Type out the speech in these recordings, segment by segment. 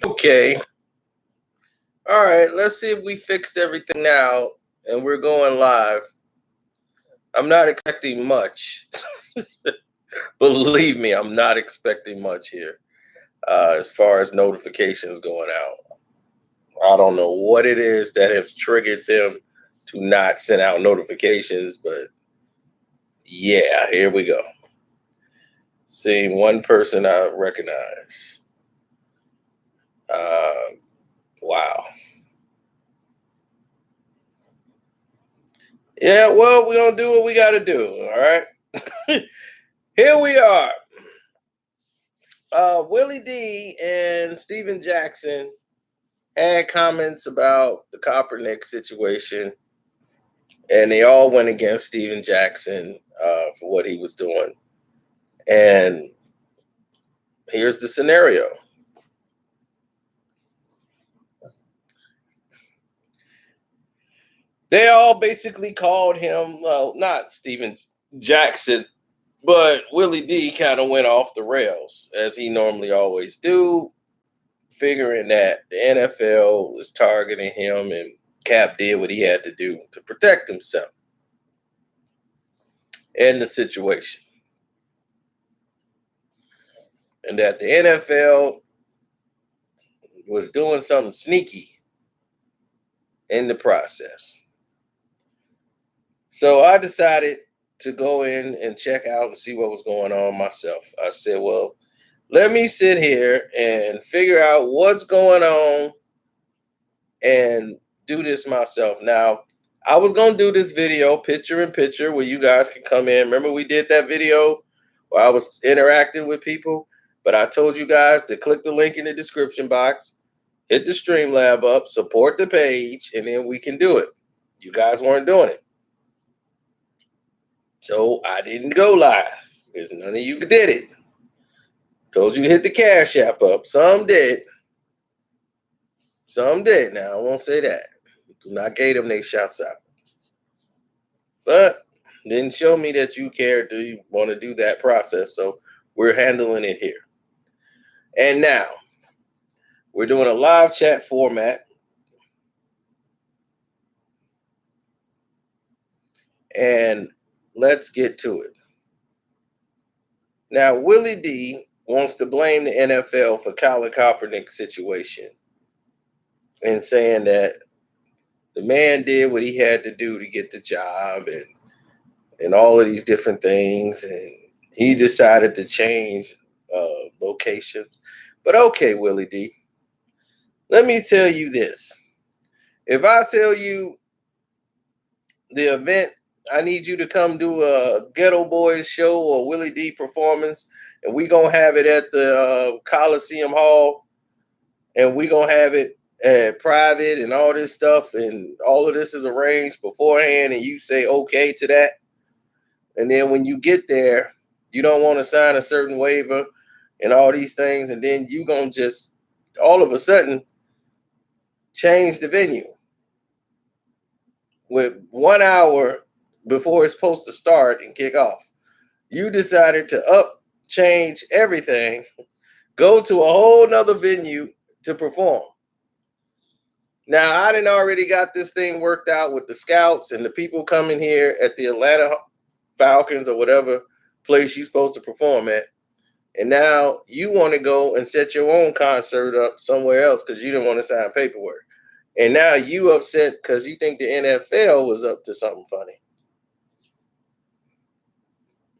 Okay. All right. Let's see if we fixed everything now and we're going live. I'm not expecting much. Believe me, I'm not expecting much here as far as notifications going out. I don't know what it is that have triggered them to not send out notifications, but yeah, here we go. Seeing one person I recognize. Wow. Yeah, well, we're going to do what we got to do. All right. Here we are. Willie D and Steven Jackson had comments about the Kaepernick situation, and they all went against Steven Jackson for what he was doing. And here's the scenario. They all basically called him, well, not Steven Jackson, but Willie D kind of went off the rails, as he normally always do, figuring that the NFL was targeting him and Cap did what he had to do to protect himself in the situation. And that the NFL was doing something sneaky in the process. So I decided to go in and check out and see what was going on myself. I said, well, let me sit here and figure out what's going on and do this myself. Now, I was going to do this video, picture in picture, where you guys can come in. Remember we did that video where I was interacting with people? But I told you guys to click the link in the description box, hit the Streamlab up, support the page, and then we can do it. You guys weren't doing it. So I didn't go live because none of you did it. Told you to hit the Cash App up. Some did. Some did. Now, I won't say that. Do not gave them their shouts out. But didn't show me that you care. Do you want to do that process? So we're handling it here. And now, we're doing a live chat format. And let's get to it. Now, Willie D wants to blame the NFL for Colin Kaepernick's situation and saying that the man did what he had to do to get the job and all of these different things. And he decided to change locations. But okay, Willie D, let me tell you this. If I tell you the event, I need you to come do a Ghetto Boys show or Willie D performance, and we gonna have it at the Coliseum Hall, and we gonna have it private and all this stuff, and all of this is arranged beforehand, and you say okay to that, and then when you get there, you don't want to sign a certain waiver and all these things, and then you gonna just all of a sudden change the venue with 1 hour before it's supposed to start and kick off. You decided to change everything, go to a whole nother venue to perform. Now, I done already got this thing worked out with the scouts and the people coming here at the Atlanta Falcons or whatever place you're supposed to perform at. And now you want to go and set your own concert up somewhere else because you didn't want to sign paperwork. And now you upset because you think the NFL was up to something funny.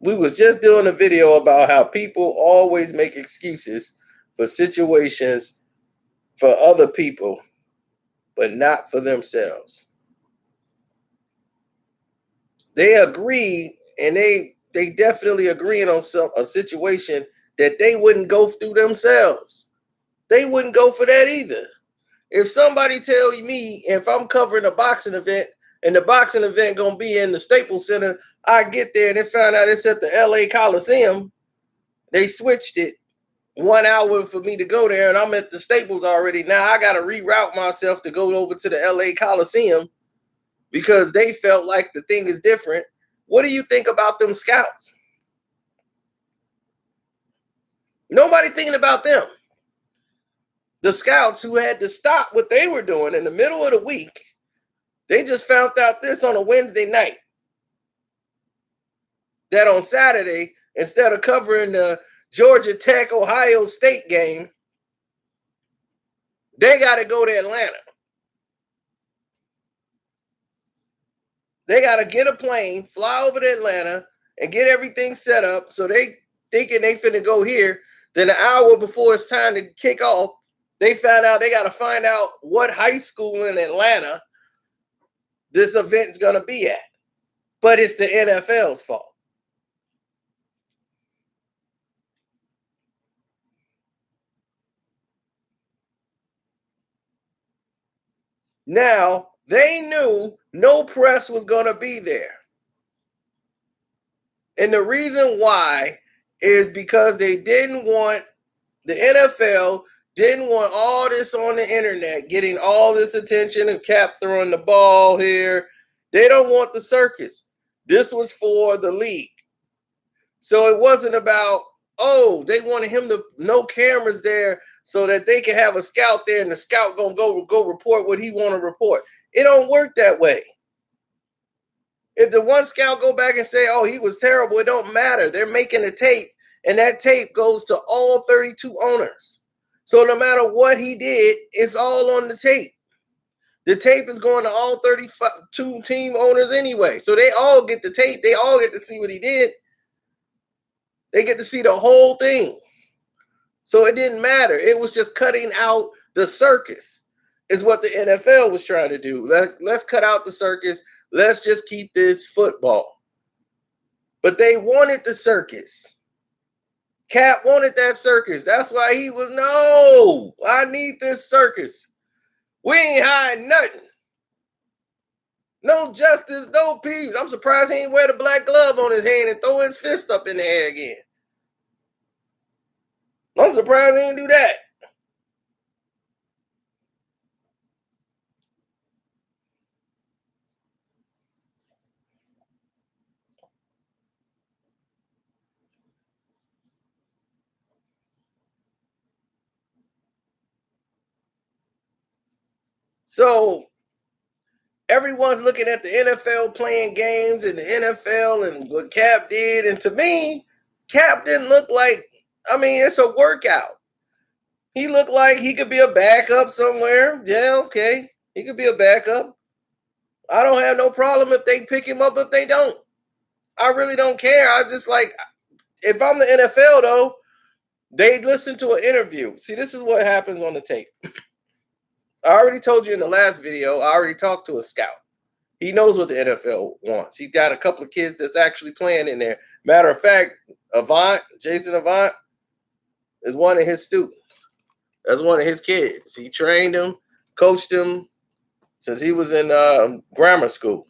We was just doing a video about how people always make excuses for situations for other people, but not for themselves. They agree, and they definitely agreeing on a situation that they wouldn't go through themselves. They wouldn't go for that either. If somebody tell me, if I'm covering a boxing event and the boxing event gonna be in the Staples Center, I get there and they found out it's at the LA Coliseum. They switched it 1 hour for me to go there, and I'm at the Staples already. Now I got to reroute myself to go over to the LA Coliseum because they felt like the thing is different. What do you think about them scouts? Nobody thinking about them. The scouts who had to stop what they were doing in the middle of the week, they just found out this on a Wednesday night. That on Saturday, instead of covering the Georgia Tech Ohio State game, they got to go to Atlanta. They got to get a plane, fly over to Atlanta, and get everything set up. So they thinking they finna go here. Then an hour before it's time to kick off, they found out they got to find out what high school in Atlanta this event's gonna be at. But it's the NFL's fault. Now, they knew no press was gonna be there. And the reason why is because they didn't want, the NFL didn't want all this on the internet, getting all this attention and Cap throwing the ball here. They don't want the circus. This was for the league. So it wasn't about, oh, they wanted him to, no cameras there so that they can have a scout there and the scout gonna go report what he want to report. It don't work that way. If the one scout go back and say, oh, he was terrible, it don't matter. They're making a tape, and that tape goes to all 32 owners. So no matter what he did, it's all on the tape. The tape is going to all 32 team owners anyway. So they all get the tape. They all get to see what he did. They get to see the whole thing. So it didn't matter. It was just cutting out the circus is what the NFL was trying to do. Let's cut out the circus. Let's just keep this football. But they wanted the circus. Cap wanted that circus. That's why he was, no, I need this circus. We ain't hiding nothing. No justice, no peace. I'm surprised he ain't wear the black glove on his hand and throw his fist up in the air again. I'm surprised he didn't do that. So everyone's looking at the NFL playing games and the NFL and what Cap did. And to me, Cap didn't look like, I mean, it's a workout. He looked like he could be a backup somewhere. Yeah, okay. He could be a backup. I don't have no problem if they pick him up if they don't. I really don't care. I just like, if I'm the NFL though, they listen to an interview. See, this is what happens on the tape. I already told you in the last video, I already talked to a scout. He knows what the NFL wants. He got a couple of kids that's actually playing in there. Matter of fact, Jason Avant, is one of his students. That's one of his kids. He trained him, coached him since he was in grammar school.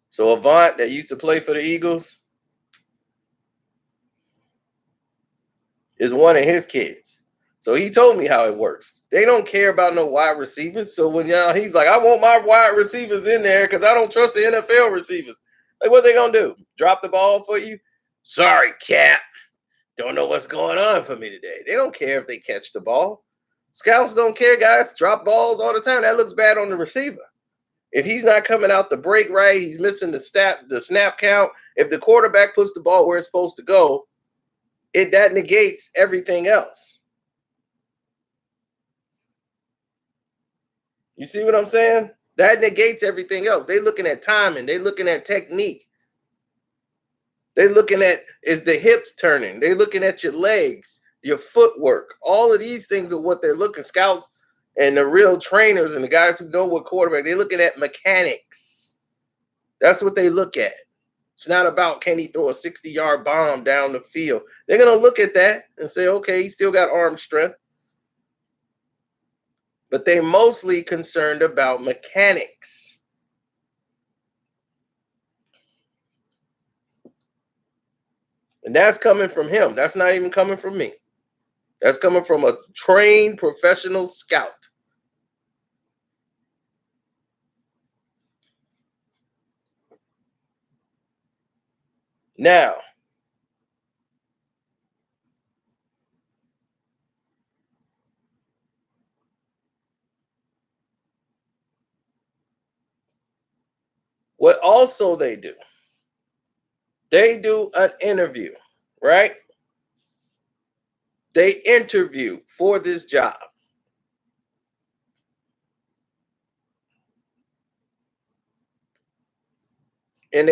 So Avant, that used to play for the Eagles, is one of his kids. So he told me how it works. They don't care about no wide receivers. So when he's like, I want my wide receivers in there because I don't trust the NFL receivers. Like, what they gonna do? Drop the ball for you? Sorry, Cap. Don't know what's going on for me today. They don't care if they catch the ball. Scouts don't care, guys. Drop balls all the time. That looks bad on the receiver. If he's not coming out the break right, he's missing the snap count. If the quarterback puts the ball where it's supposed to go, that negates everything else. You see what I'm saying? That negates everything else. They're looking at timing. They're looking at technique. They're looking at, is the hips turning? They're looking at your legs, your footwork. All of these things are what they're looking. Scouts and the real trainers and the guys who know what quarterback, they're looking at mechanics. That's what they look at. It's not about, can he throw a 60-yard bomb down the field? They're going to look at that and say, okay, he's still got arm strength. But they're mostly concerned about mechanics. And that's coming from him. That's not even coming from me. That's coming from a trained professional scout. Now, What also they do an interview, right? They interview for this job. And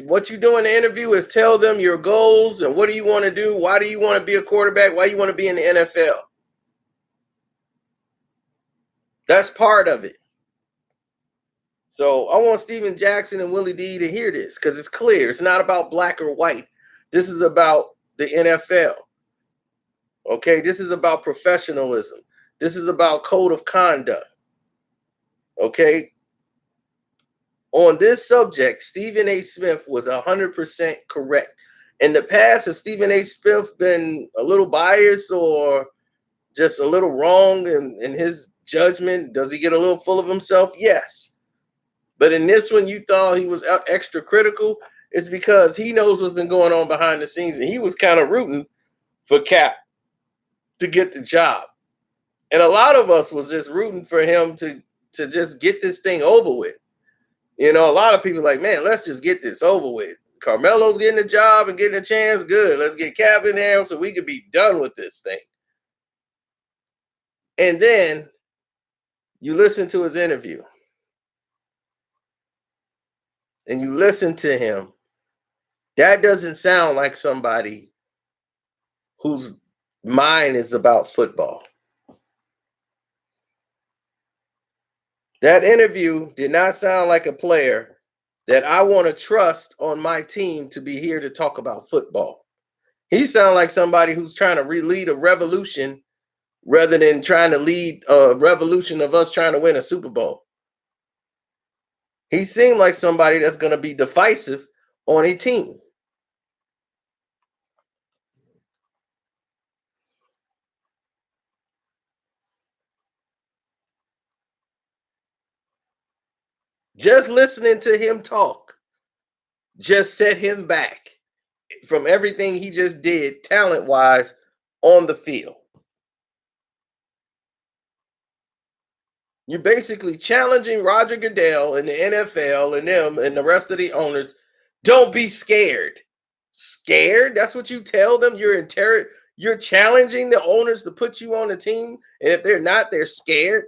what you do in the interview is tell them your goals and what do you want to do? Why do you want to be a quarterback? Why you want to be in the NFL? That's part of it. So I want Steven Jackson and Willie D to hear this because it's clear. It's not about black or white. This is about the NFL. Okay, this is about professionalism. This is about code of conduct. Okay, on this subject, Stephen A. Smith was 100% correct. In the past, has Stephen A. Smith been a little biased or just a little wrong in his judgment? Does he get a little full of himself? Yes. But in this one, you thought he was extra critical. It's because he knows what's been going on behind the scenes, and he was kind of rooting for Cap to get the job. And a lot of us was just rooting for him to just get this thing over with. You know, a lot of people like, man, let's just get this over with. Carmelo's getting a job and getting a chance. Good. Let's get Cap in there so we could be done with this thing. And then you listen to his interview. And you listen to him. That doesn't sound like somebody whose mind is about football. That interview did not sound like a player that I want to trust on my team to be here to talk about football. He sounded like somebody who's trying to lead a revolution rather than trying to lead a revolution of us trying to win a Super Bowl. He seemed like somebody that's going to be divisive on a team. Just listening to him talk just set him back from everything he just did talent-wise on the field. You're basically challenging Roger Goodell and the NFL and them and the rest of the owners. Don't be scared. Scared? That's what you tell them? You're challenging the owners to put you on the team, and if they're not, they're scared.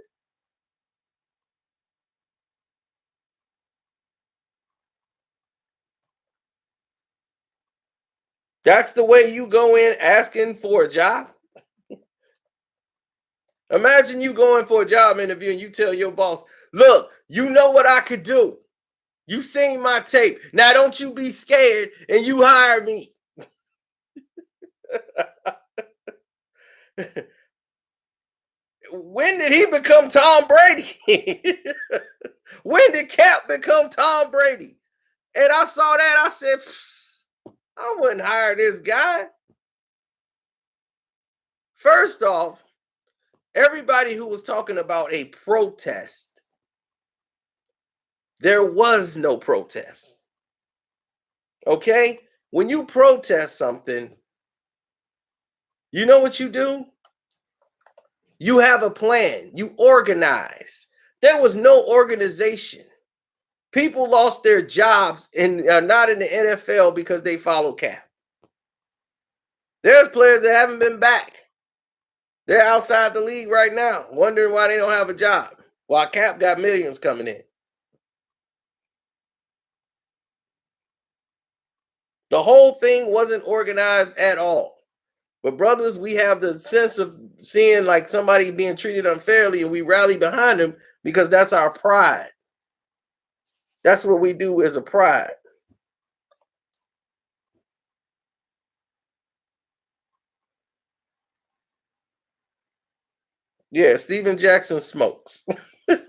That's the way you go in asking for a job? Imagine you going for a job interview and you tell your boss, look, you know what I could do. You seen my tape. Now don't you be scared and you hire me. When did he become Tom Brady? When did Cap become Tom Brady? And I saw that, I said, I wouldn't hire this guy. First off, everybody who was talking about a protest, there was no protest. Okay? When you protest something, you know what you do? You have a plan. You organize. There was no organization. People lost their jobs and are not in the NFL because they follow Cap. There's players that haven't been back. They're outside the league right now, wondering why they don't have a job, while Cap got millions coming in. The whole thing wasn't organized at all. But brothers, we have the sense of seeing like somebody being treated unfairly, and we rally behind them because that's our pride. That's what we do as a pride. Yeah, Steven Jackson smokes.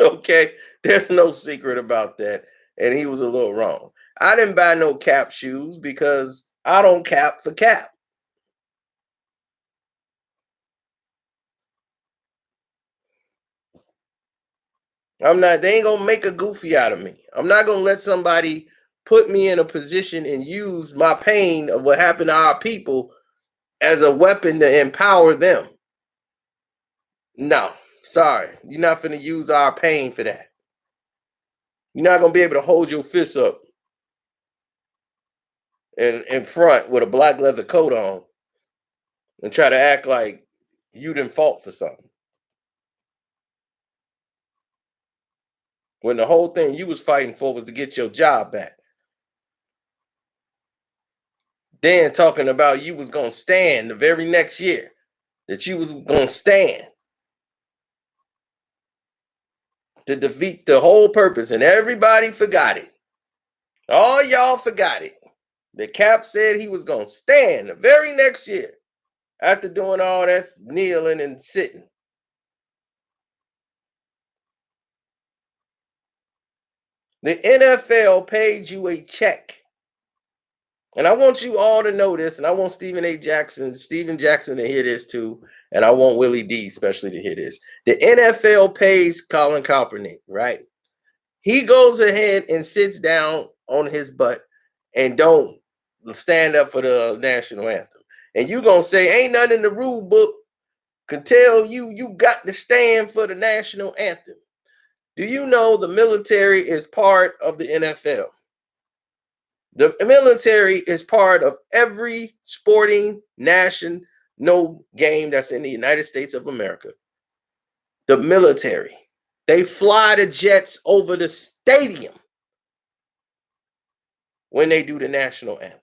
Okay, there's no secret about that. And he was a little wrong. I didn't buy no Cap shoes because I don't cap for Cap. I'm not, they ain't gonna make a goofy out of me. I'm not gonna let somebody put me in a position and use my pain of what happened to our people as a weapon to empower them. No, sorry. You're not gonna use our pain for that. You're not gonna be able to hold your fists up in front with a black leather coat on and try to act like you didn't fought for something. When the whole thing you was fighting for was to get your job back. Then talking about you was gonna stand the very next year, that you was gonna stand to defeat the whole purpose, and everybody forgot it. All y'all forgot it. The Cap said he was gonna stand the very next year after doing all that kneeling and sitting. The NFL paid you a check. And I want you all to know this, and I want Steven Jackson to hear this too, and I want Willie D especially to hear this. The NFL pays Colin Kaepernick, right? He goes ahead and sits down on his butt and don't stand up for the national anthem. And you gonna say ain't nothing in the rule book can tell you got to stand for the national anthem. Do you know the military is part of the NFL? The military is part of every sporting national game that's in the United States of America. The military. They fly the jets over the stadium when they do the national anthem.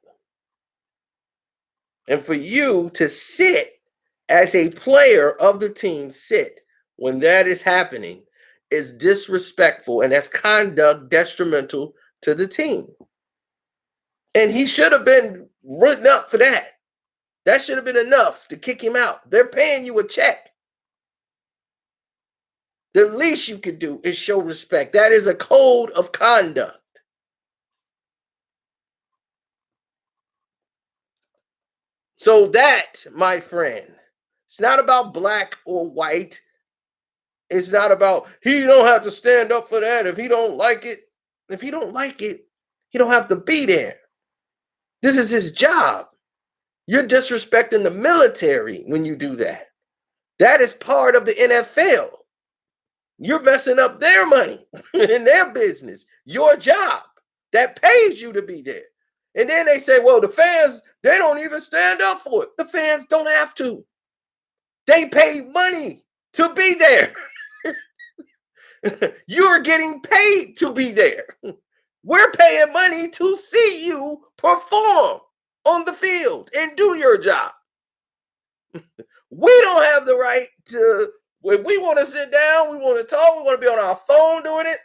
And for you to sit as a player of the team, sit when that is happening is disrespectful, and that's conduct detrimental to the team. And he should have been written up for that. That should have been enough to kick him out. They're paying you a check. The least you could do is show respect. That is a code of conduct. So that, my friend, it's not about black or white. It's not about he don't have to stand up for that if he don't like it. If he don't like it, he don't have to be there. This is his job. You're disrespecting the military when you do that. That is part of the NFL. You're messing up their money and their business, your job that pays you to be there. And then they say, well, the fans, they don't even stand up for it. The fans don't have to. They pay money to be there. You're getting paid to be there. We're paying money to see you perform on the field and do your job. We don't have the right to, if we want to sit down, we want to talk, we want to be on our phone doing it,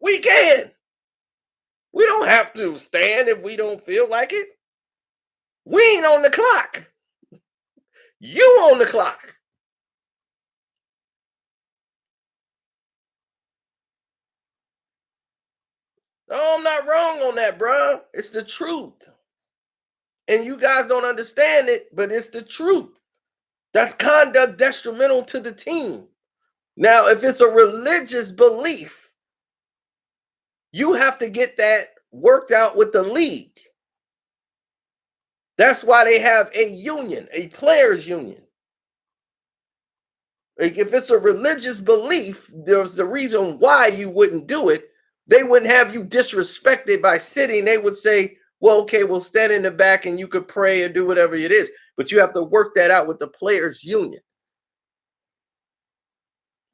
we can. We don't have to stand if we don't feel like it. We ain't on the clock. You on the clock. No, I'm not wrong on that, bro. It's the truth. And you guys don't understand it, but it's the truth. That's conduct detrimental to the team. Now, if it's a religious belief, you have to get that worked out with the league. That's why they have a union, a players' union. Like if it's a religious belief, there's the reason why you wouldn't do it. They wouldn't have you disrespected by sitting. They would say, well, okay, we'll stand in the back and you could pray or do whatever it is. But you have to work that out with the players' union.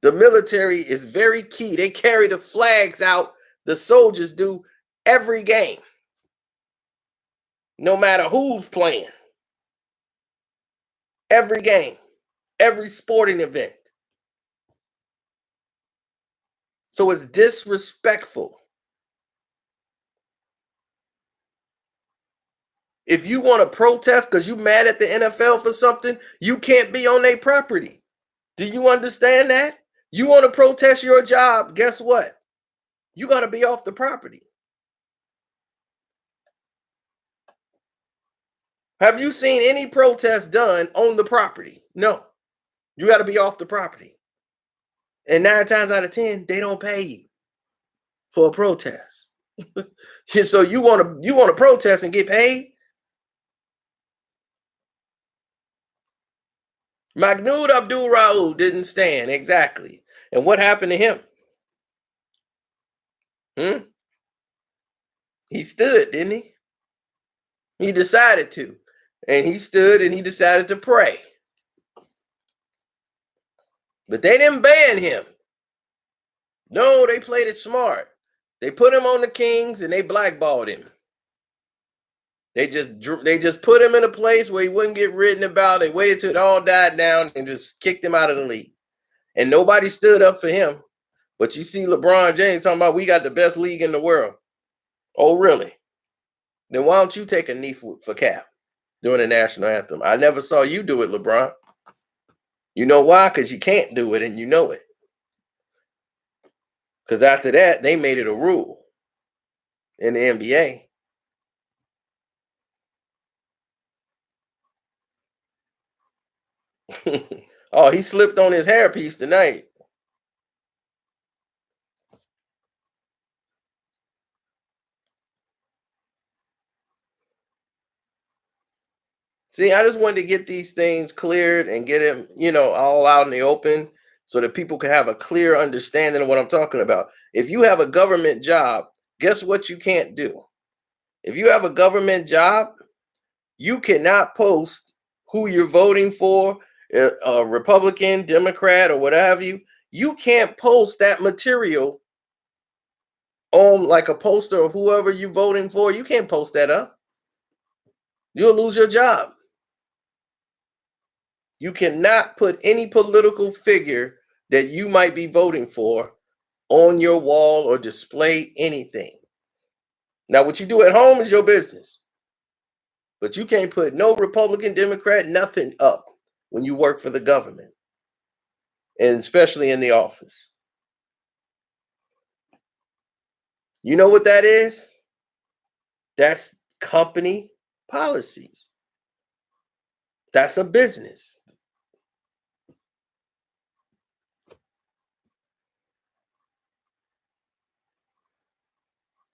The military is very key. They carry the flags out. The soldiers do every game, no matter who's playing. Every game, every sporting event. So it's disrespectful. If you want to protest because you're mad at the NFL for something, you can't be on their property. Do you understand that? You want to protest your job, guess what? You got to be off the property. Have you seen any protest done on the property? No. You got to be off the property. And 9 times out of 10, they don't pay you for a protest. So you want to protest and get paid? Mahmoud Abdul Rauf didn't stand, exactly. And what happened to him? Hmm? He stood, didn't he? He decided to. And he stood and he decided to pray. But they didn't ban him. No, they played it smart. They put him on the Kings and they blackballed him. They just put him in a place where he wouldn't get written about. They waited till it all died down and just kicked him out of the league. And nobody stood up for him. But you see LeBron James talking about we got the best league in the world. Oh, really? Then why don't you take a knee for Cap during the national anthem? I never saw you do it, LeBron. You know why? Because you can't do it and you know it. Because after that, they made it a rule in the NBA. Oh, he slipped on his hairpiece tonight. See, I just wanted to get these things cleared and get them, all out in the open so that people can have a clear understanding of what I'm talking about. If you have a government job, guess what you can't do? If you have a government job, you cannot post who you're voting for, a Republican, Democrat, or what have you. You can't post that material on like a poster of whoever you're voting for. You can't post that up. You'll lose your job. You cannot put any political figure that you might be voting for on your wall or display anything. Now, what you do at home is your business, but you can't put no Republican, Democrat, nothing up when you work for the government, and especially in the office. You know what that is? That's company policies. That's a business.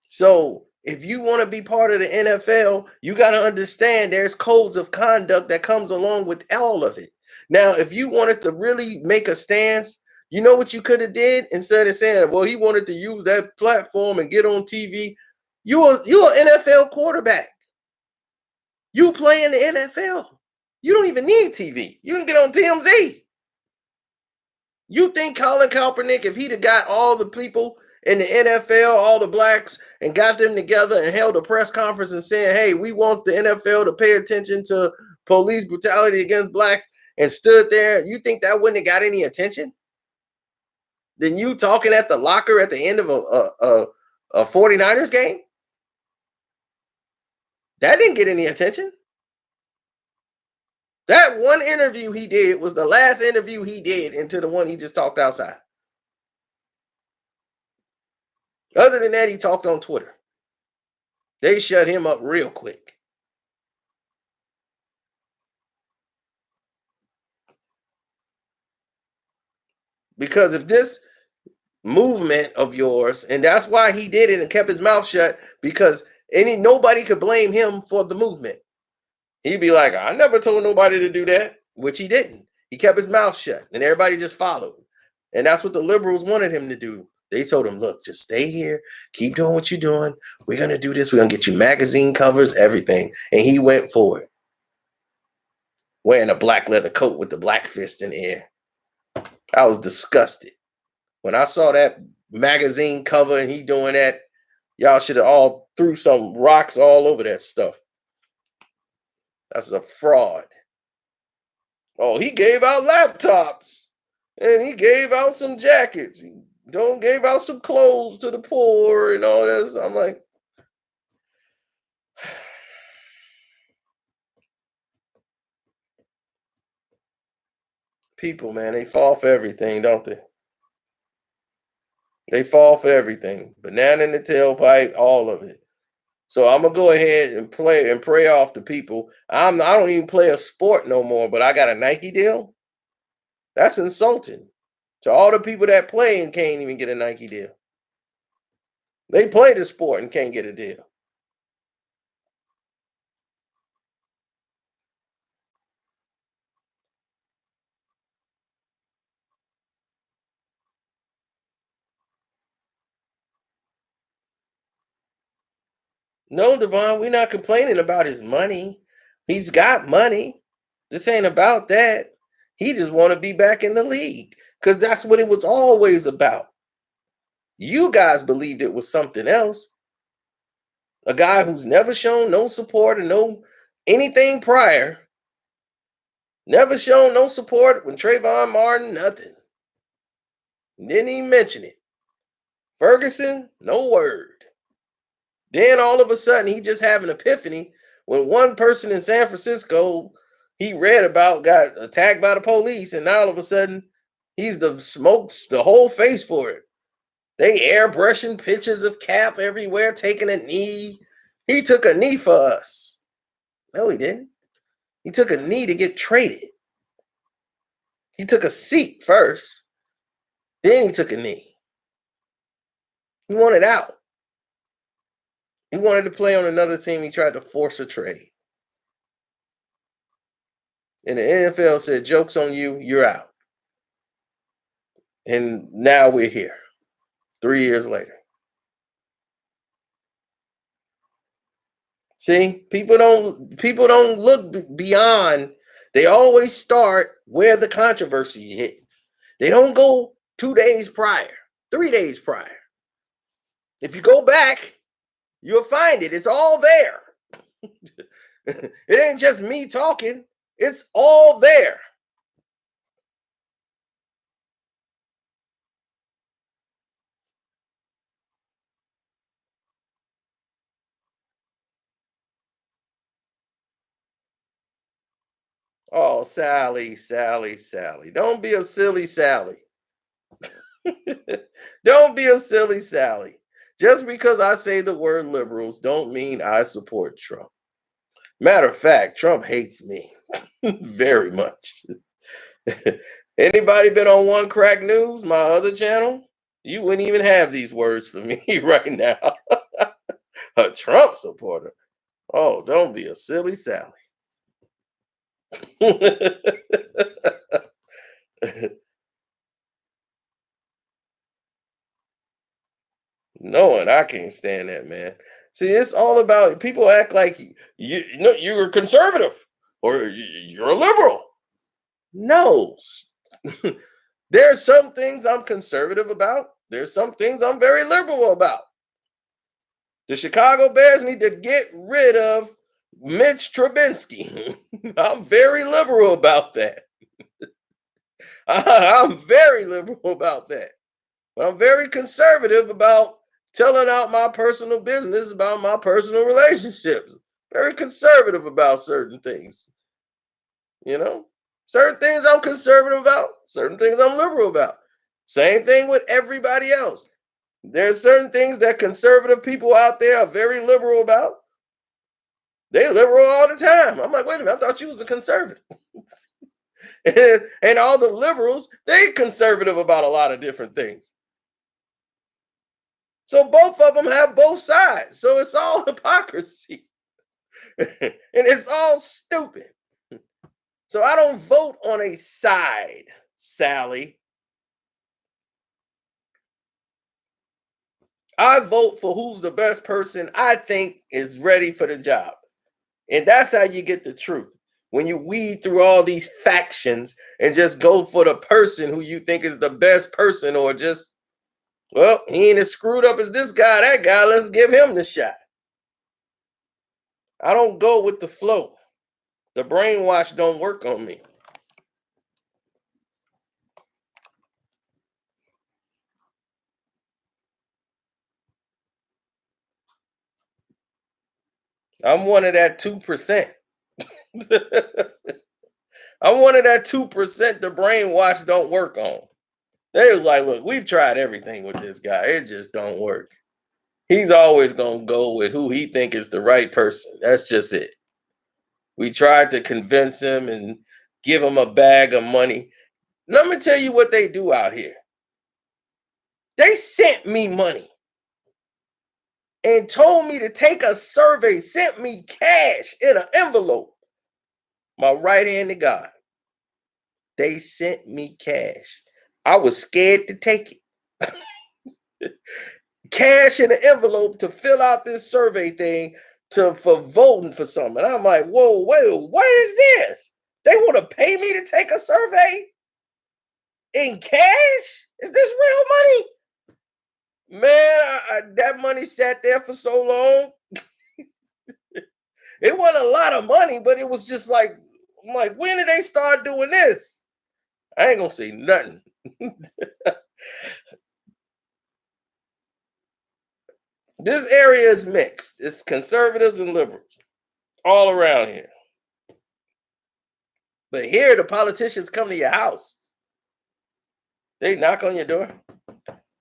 So if you want to be part of the NFL, you got to understand there's codes of conduct that comes along with all of it. Now, if you wanted to really make a stance, you know what you could have did instead of saying, "Well, he wanted to use that platform and get on TV." You an NFL quarterback. You play in the NFL. You don't even need TV. You can get on TMZ. You think Colin Kaepernick, if he'd have got all the people in the NFL, all the blacks, and got them together and held a press conference and said, "Hey, we want the NFL to pay attention to police brutality against blacks," and stood there, you think that wouldn't have got any attention? Then you talking at the locker at the end of a 49ers game? That didn't get any attention. That one interview he did was the last interview he did until the one he just talked outside. Other than that, he talked on Twitter. They shut him up real quick. Because if this movement of yours, and that's why he did it and kept his mouth shut, because nobody could blame him for the movement. He'd be like, "I never told nobody to do that," which he didn't. He kept his mouth shut, and everybody just followed. And that's what the liberals wanted him to do. They told him, "Look, just stay here, keep doing what you're doing. We're gonna do this. We're gonna get you magazine covers, everything." And he went for it, wearing a black leather coat with the black fist in the air. I was disgusted. When I saw that magazine cover and he doing that, y'all should have all threw some rocks all over that stuff. That's a fraud. Oh, he gave out laptops and he gave out some jackets. He don't gave out some clothes to the poor and all this. I'm like, people, man, they fall for everything, don't they? They fall for everything. Banana in the tailpipe, all of it. So I'm gonna go ahead and play and pray off the people. I don't even play a sport no more, but I got a Nike deal. That's insulting to all the people that play and can't even get a Nike deal. They play the sport and can't get a deal. No, Devon, we're not complaining about his money. He's got money. This ain't about that. He just want to be back in the league because that's what it was always about. You guys believed it was something else. A guy who's never shown no support or no anything prior, never shown no support when Trayvon Martin, nothing. Didn't even mention it. Ferguson, no word. Then all of a sudden, he just have an epiphany when one person in San Francisco he read about got attacked by the police, and now all of a sudden he's the smokes the whole face for it. They airbrushing pictures of Cap everywhere, taking a knee. He took a knee for us. No, he didn't. He took a knee to get traded. He took a seat first, then he took a knee. He wanted out. He wanted to play on another team. He tried to force a trade. And the NFL said, joke's on you, you're out. And now we're here, 3 years later. See, people don't look beyond. They always start where the controversy hit. They don't go 2 days prior, 3 days prior. If you go back, you'll find it. It's all there. It ain't just me talking. It's all there. Oh, Sally, Sally, Sally. Don't be a silly Sally. Don't be a silly Sally. Just because I say the word liberals don't mean I support Trump. Matter of fact, Trump hates me very much. Anybody been on One Crack News, my other channel? You wouldn't even have these words for me right now. A Trump supporter. Oh, don't be a silly Sally. No, and I can't stand that, man. See, it's all about people act like you're a conservative or you're a liberal. No, there's some things I'm conservative about. There's some things I'm very liberal about. The Chicago Bears need to get rid of Mitch Trubinsky. I'm very liberal about that. I'm very liberal about that. But I'm very conservative about telling out my personal business about my personal relationships. Very conservative about certain things. You know, certain things I'm conservative about, certain things I'm liberal about. Same thing with everybody else. There's certain things that conservative people out there are very liberal about. They liberal all the time. I'm like, wait a minute, I thought you was a conservative. and all the liberals, they conservative about a lot of different things. So both of them have both sides. So it's all hypocrisy. And it's all stupid. So I don't vote on a side, Sally. I vote for who's the best person I think is ready for the job. And that's how you get the truth. When you weed through all these factions and just go for the person who you think is the best person, or just, well, he ain't as screwed up as this guy, that guy, let's give him the shot. I don't go with the flow. The brainwash don't work on me. I'm one of that 2%. I'm one of that 2% the brainwash don't work on. They was like, look, we've tried everything with this guy. It just don't work. He's always gonna go with who he think is the right person. That's just it. We tried to convince him and give him a bag of money. Let me tell you what they do out here. They sent me money and told me to take a survey, sent me cash in an envelope. My right hand to God. They sent me cash. I was scared to take it. cash in an envelope to fill out this survey thing for voting for something. And I'm like, whoa, wait, what is this? They want to pay me to take a survey in cash? Is this real money? Man, that money sat there for so long. It wasn't a lot of money, but it was just like, I'm like, when did they start doing this? I ain't gonna say nothing. This area is mixed. It's conservatives and liberals all around here. But here, the politicians come to your house. They knock on your door.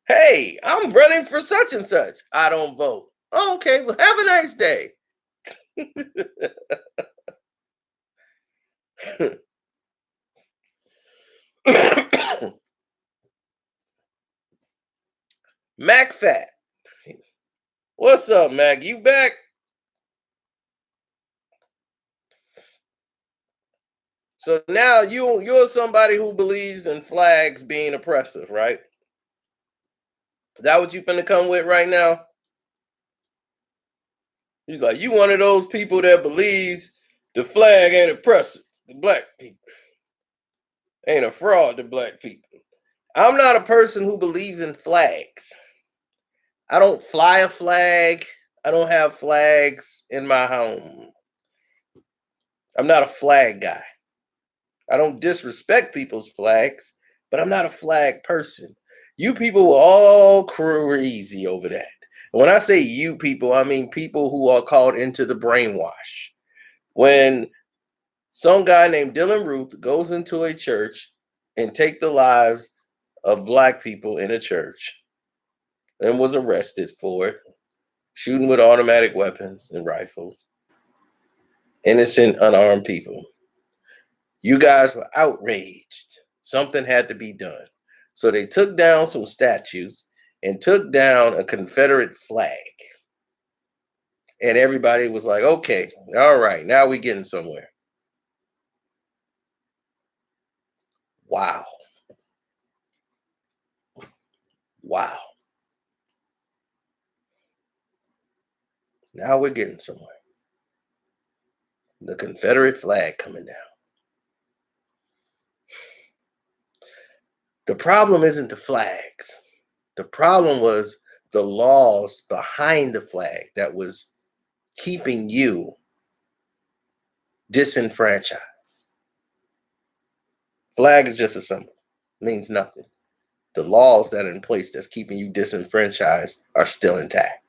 Hey, I'm running for such and such. I don't vote. Oh, okay, well, have a nice day. Mac Fat. What's up, Mac? You back? So now you're somebody who believes in flags being oppressive, right? Is that what you finna come with right now? He's like, you one of those people that believes the flag ain't oppressive. The black people ain't a fraud to black people. I'm not a person who believes in flags. I don't fly a flag. I don't have flags in my home. I'm not a flag guy. I don't disrespect people's flags, but I'm not a flag person. You people were all crazy over that. And when I say you people, I mean people who are called into the brainwash. When some guy named Dylan Ruth goes into a church and take the lives of black people in a church and was arrested for it, shooting with automatic weapons and rifles, innocent, unarmed people. You guys were outraged. Something had to be done. So they took down some statues and took down a Confederate flag. And everybody was like, okay, all right, now we're getting somewhere. Wow. Wow. Now we're getting somewhere. The Confederate flag coming down. The problem isn't the flags. The problem was the laws behind the flag that was keeping you disenfranchised. Flag is just a symbol. It means nothing. The laws that are in place that's keeping you disenfranchised are still intact.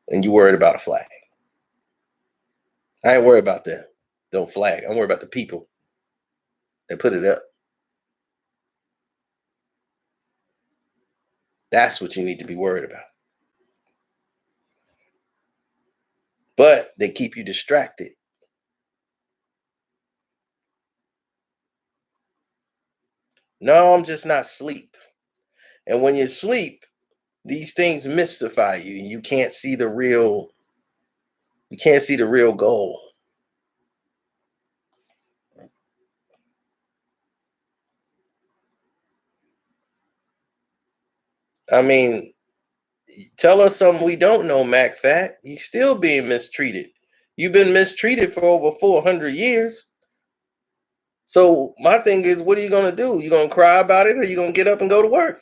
And you worried about a flag. I ain't worried about them. Don't flag. I'm worried about the people that put it up. That's what you need to be worried about. But they keep you distracted. No, I'm just not asleep. And when you sleep, these things mystify you. You can't see the real goal. I mean, tell us something we don't know, Mac Fat. You still being mistreated. You've been mistreated for over 400 years. So my thing is, what are you gonna do? You gonna cry about it, or you gonna get up and go to work?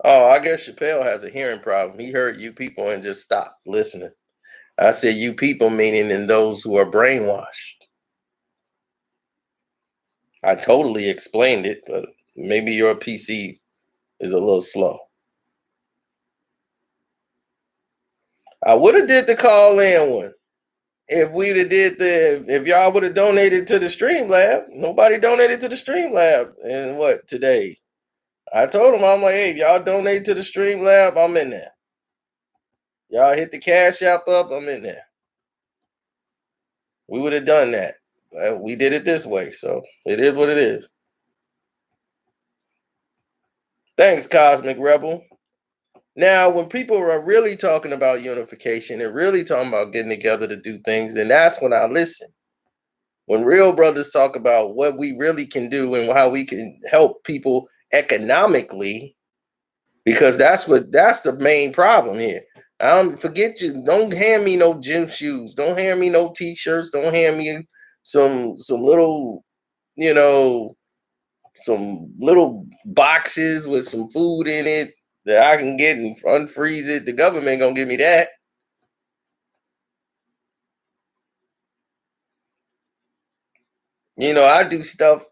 Oh, I guess Chappelle has a hearing problem. He heard you people and just stopped listening. I said you people meaning in those who are brainwashed. I totally explained it, but maybe your PC is a little slow. I would have did the call in one. If we'd have did if y'all would have donated to the Stream Lab. Nobody donated to the Stream Lab. And what, today? I told them, I'm like, hey, if y'all donate to the Stream Lab, I'm in there. Y'all hit the Cash App up, I'm in there. We would have done that. We did it this way, so it is what it is. Thanks, Cosmic Rebel. Now, when people are really talking about unification and really talking about getting together to do things, then that's when I listen. When real brothers talk about what we really can do and how we can help people economically, because that's the main problem here. I don't forget you. Don't hand me no gym shoes. Don't hand me no t-shirts. Don't hand me some little, you know, some little boxes with some food in it that I can get and unfreeze it. The government gonna give me that. I do stuff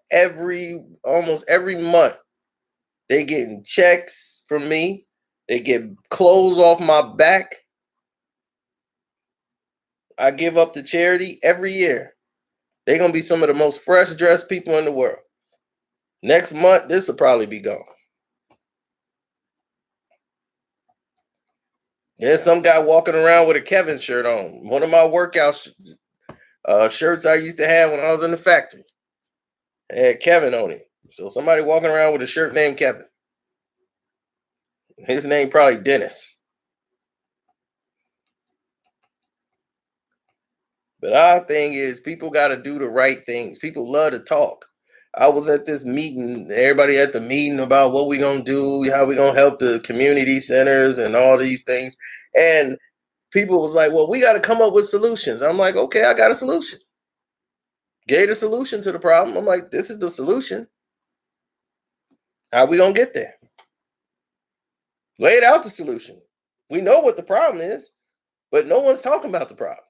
almost every month. They getting checks from me. They get clothes off my back. I give up to charity every year. They're gonna be some of the most fresh dressed people in the world. Next month, this will probably be gone. There's some guy walking around with a Kevin shirt on. One of my workout shirts I used to have when I was in the factory. It had Kevin on it. So somebody walking around with a shirt named Kevin. His name probably Dennis. But our thing is, people got to do the right things. People love to talk. I was at this meeting, everybody at the meeting about what we gonna do, how we gonna help the community centers and all these things. And people was like, well, we got to come up with solutions. I'm like, okay, I got a solution. Gave a solution to the problem. I'm like, this is the solution. How we gonna get there? Laid out the solution. We know what the problem is, but no one's talking about the problem.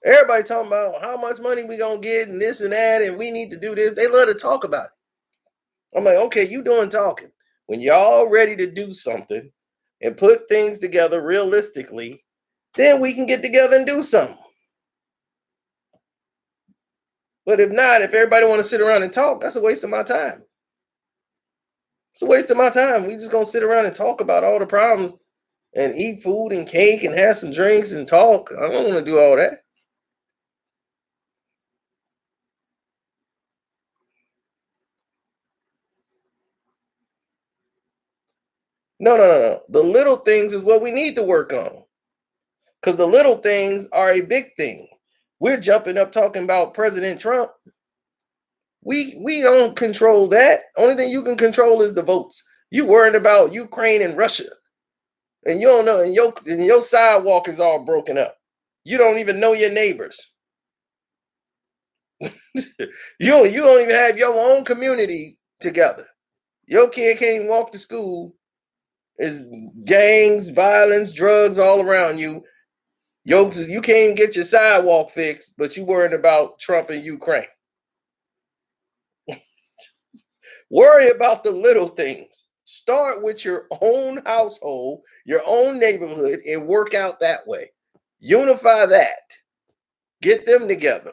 Everybody talking about how much money we gonna get and this and that, and we need to do this. They love to talk about it. I'm like, okay, you doing talking. When y'all ready to do something and put things together realistically, then we can get together and do something. But if not, if everybody want to sit around and talk, that's a waste of my time. It's a waste of my time. We just gonna sit around and talk about all the problems and eat food and cake and have some drinks and talk. I don't want to do all that. No, no, no, no. The little things is what we need to work on. Because the little things are a big thing. We're jumping up talking about President Trump. We don't control that. Only thing you can control is the votes. You worried about Ukraine and Russia, and you don't know, and your sidewalk is all broken up. You don't even know your neighbors. You don't even have your own community together. Your kid can't walk to school. It's gangs, violence, drugs all around you. You can't get your sidewalk fixed, but you worried about Trump and Ukraine. Worry about the little things. Start with your own household, your own neighborhood, and work out that way. Unify that. Get them together.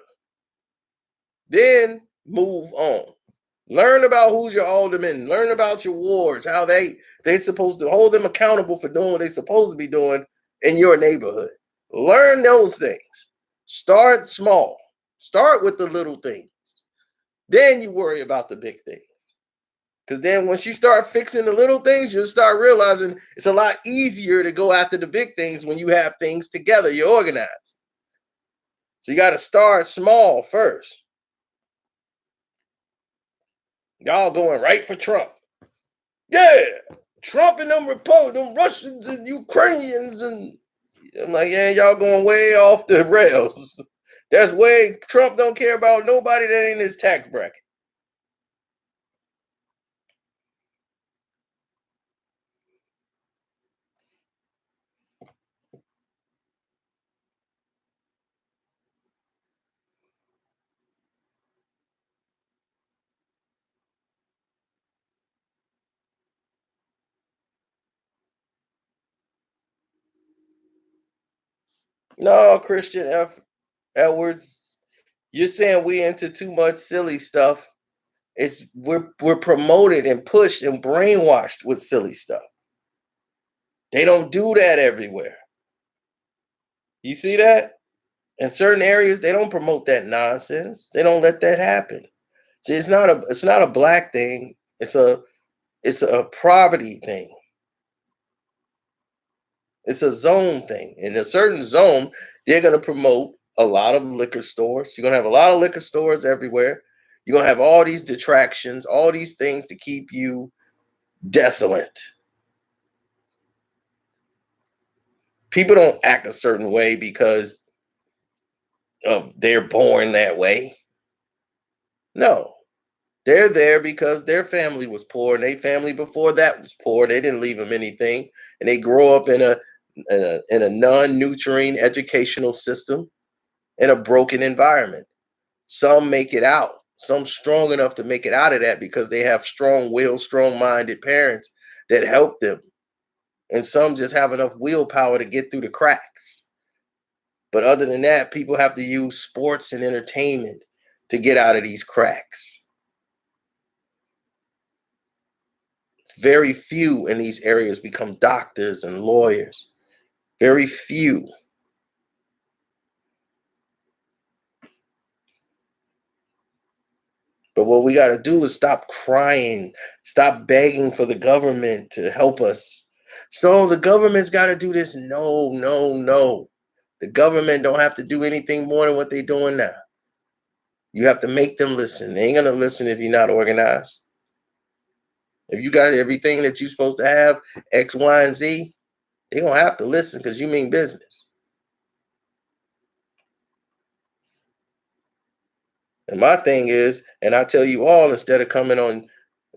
Then move on. Learn about who's your aldermen. Learn about your wards, how they supposed to hold them accountable for doing what they're supposed to be doing in your neighborhood. Learn those things. Start small. Start with the little things. Then you worry about the big things. Because then once you start fixing the little things, you'll start realizing it's a lot easier to go after the big things when you have things together. You're organized. So you got to start small first. Y'all going right for Trump. Yeah, Trump and them Russians and Ukrainians, and I'm like, yeah, y'all going way off the rails. That's way Trump don't care about nobody that ain't in his tax bracket. No, Christian F. Edwards, you're saying we into too much silly stuff. We're promoted and pushed and brainwashed with silly stuff. They don't do that everywhere. You see that? In certain areas, they don't promote that nonsense. They don't let that happen. See, it's not a black thing. It's a poverty thing. It's a zone thing. In a certain zone, they're going to promote a lot of liquor stores. You're going to have a lot of liquor stores everywhere. You're going to have all these detractions, all these things to keep you desolate. People don't act a certain way because they're born that way. No, they're there because their family was poor, and their family before that was poor. They didn't leave them anything, and they grow up in a non-nurturing educational system in a broken environment. Some make it out. Some strong enough to make it out of that because they have strong-willed, strong-minded parents that help them, and some just have enough willpower to get through the cracks. But other than that, people have to use sports and entertainment to get out of these cracks. Very few in these areas become doctors and lawyers. Very few. But what we got to do is stop crying, stop begging for the government to help us. So the government's got to do this. No, no, no. The government don't have to do anything more than what they're doing now. You have to make them listen. They ain't going to listen if you're not organized. If you got everything that you're supposed to have, X, Y, and Z, they're going to have to listen because you mean business. And my thing is, and I tell you all, instead of coming on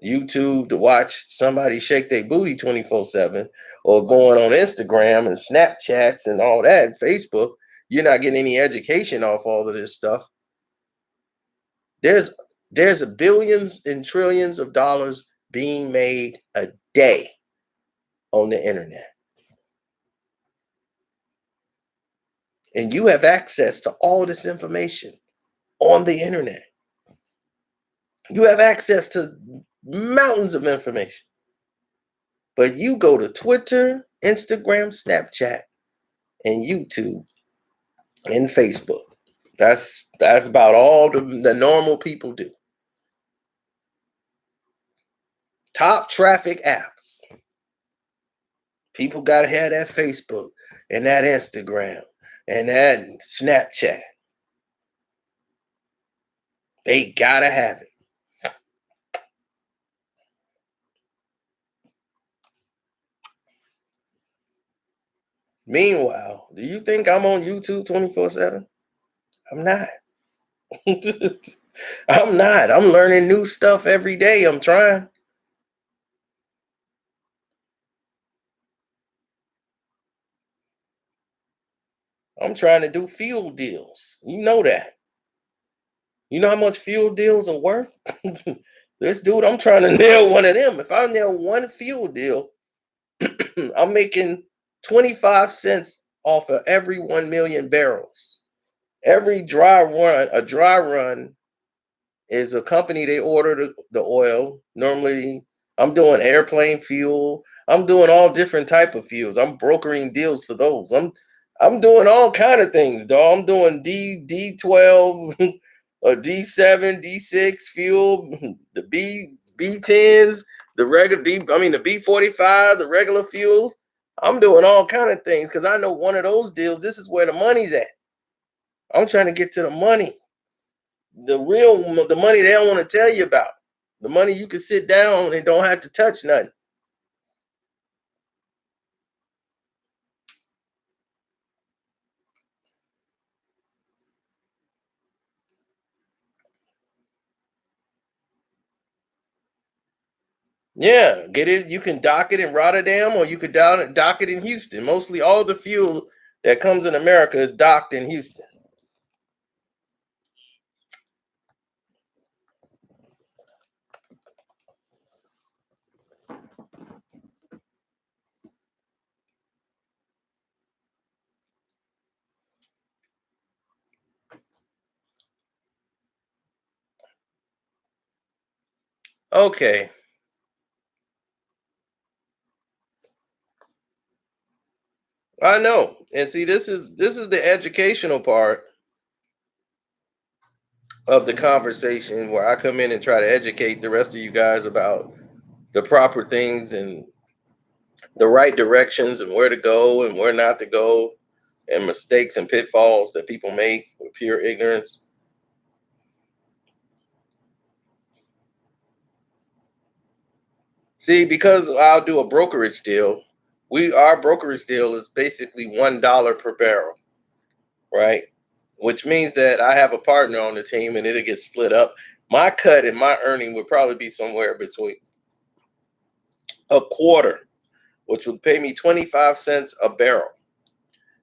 YouTube to watch somebody shake their booty 24/7 or going on Instagram and Snapchats and all that, and Facebook, you're not getting any education off all of this stuff. There's billions and trillions of dollars being made a day on the internet. And you have access to all this information on the internet. You have access to mountains of information. But you go to Twitter, Instagram, Snapchat, and YouTube and Facebook. That's about all the normal people do. Top traffic apps. People gotta have that Facebook and that Instagram and that Snapchat. They gotta have it. Meanwhile, do you think I'm on YouTube 24/7? I'm not. I'm not. I'm learning new stuff every day. I'm trying. I'm trying to do fuel deals. You know that. You know how much fuel deals are worth? This dude, I'm trying to nail one of them. If I nail one fuel deal, I'm making 25 cents off of every 1 million barrels. Every dry run is a company, they order the oil. Normally, I'm doing airplane fuel. I'm doing all different type of fuels. I'm brokering deals for those. I'm doing all kind of things, dog. I'm doing D12 or D7, D6 fuel, the B10s, the regular the B45, the regular fuels. I'm doing all kind of things because I know one of those deals, this is where the money's at. I'm trying to get to the money. The money they don't want to tell you about. The money you can sit down and don't have to touch nothing. Yeah, get it. You can dock it in Rotterdam or you could dock it in Houston. Mostly all the fuel that comes in America is docked in Houston. Okay. I know. And see, this is the educational part of the conversation where I come in and try to educate the rest of you guys about the proper things and the right directions and where to go and where not to go, and mistakes and pitfalls that people make with pure ignorance. See, because I'll do a brokerage deal, our brokerage deal is basically $1 per barrel, right? Which means that I have a partner on the team and it'll get split up. My cut and my earning would probably be somewhere between a quarter, which would pay me 25 cents a barrel.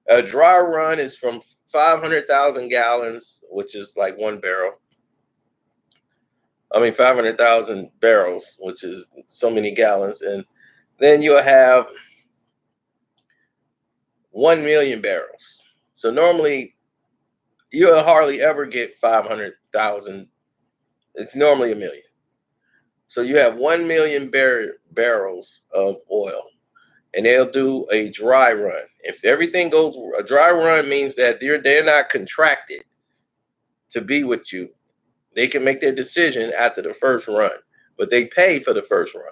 A dry run is from 500,000 gallons, which is like one barrel. 500,000 barrels, which is so many gallons. And then you'll have 1 million barrels. So normally you'll hardly ever get 500,000. It's normally a million. So you have 1 million barrels of oil, and they'll do a dry run. If everything goes, a dry run means that they're not contracted to be with you. They can make their decision after the first run, but they pay for the first run.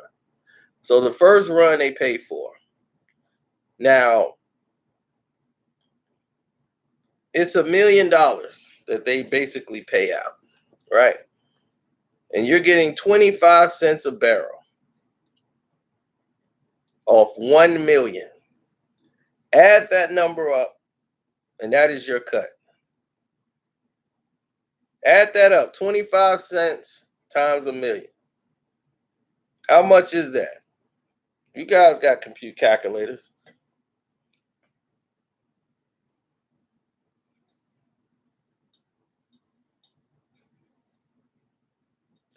So the first run they pay for. Now, it's $1 million that they basically pay out, right? And you're getting 25 cents a barrel off 1 million. Add that number up, and that is your cut. Add that up, 25 cents times a million. How much is that? You guys got compute calculators.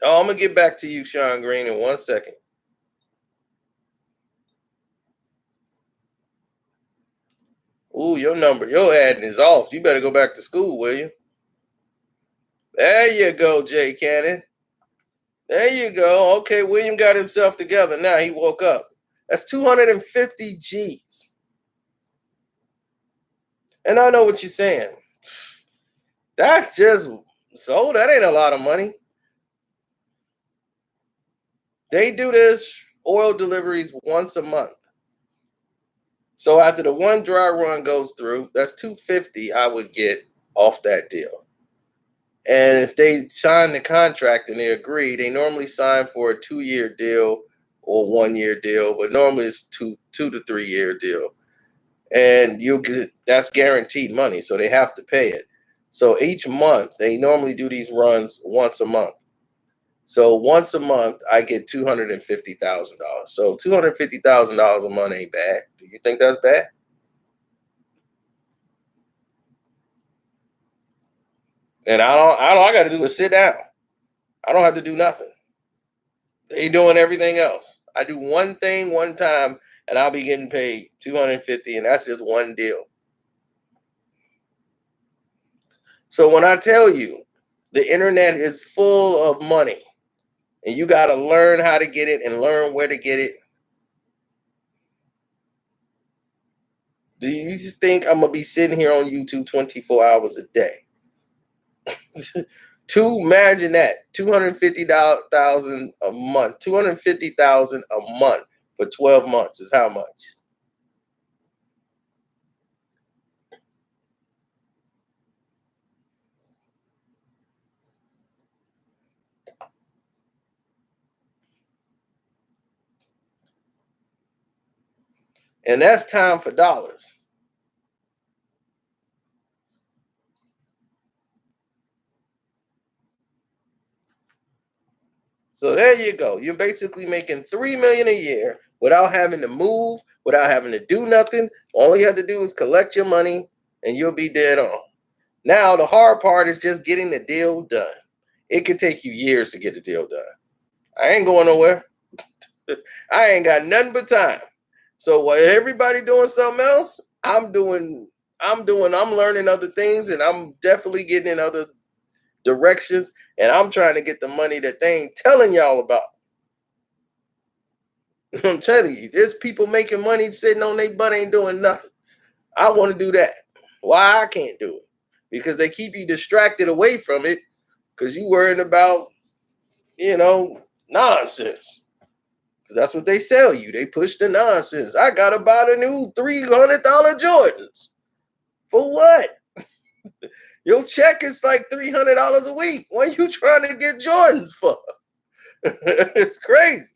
Oh, I'm going to get back to you, Sean Green, in 1 second. Ooh, your adding is off. You better go back to school, will you? There you go, Jay Cannon. There you go. Okay, William got himself together. Now he woke up. That's 250 G's. And I know what you're saying. That's just so that ain't a lot of money. They do this oil deliveries once a month. So after the one dry run goes through, that's 250 I would get off that deal. And if they sign the contract and they agree, they normally sign for a 2-year deal or 1-year deal, but normally it's 2 to 3 year deal. And you'll get that's guaranteed money, so they have to pay it. So each month they normally do these runs once a month. So once a month I get $250,000. So $250,000 a month ain't bad. Do you think that's bad? And all I got to do is sit down. I don't have to do nothing. They doing everything else. I do one thing one time, and I'll be getting paid 250, and that's just one deal. So when I tell you the internet is full of money, and you got to learn how to get it and learn where to get it. Do you think I'm gonna be sitting here on YouTube 24 hours a day? To imagine that 250,000 a month, 250,000 a month for 12 months is how much? And that's time for dollars. So there you go. You're basically making $3 million a year without having to move, without having to do nothing. All you have to do is collect your money and you'll be dead on. Now the hard part is just getting the deal done. It could take you years to get the deal done. I ain't going nowhere. I ain't got nothing but time. So while everybody doing something else, I'm learning other things, and I'm definitely getting in other directions, and I'm trying to get the money that they ain't telling y'all about. I'm telling you, there's people making money sitting on their butt ain't doing nothing. I want to do that. Why I can't do it? Because they keep you distracted away from it because you worrying about, nonsense. That's what they sell you. They push the nonsense. I gotta buy the new $300 Jordans. For what? Your check is like $300 a week. What are you trying to get Jordans for? It's crazy.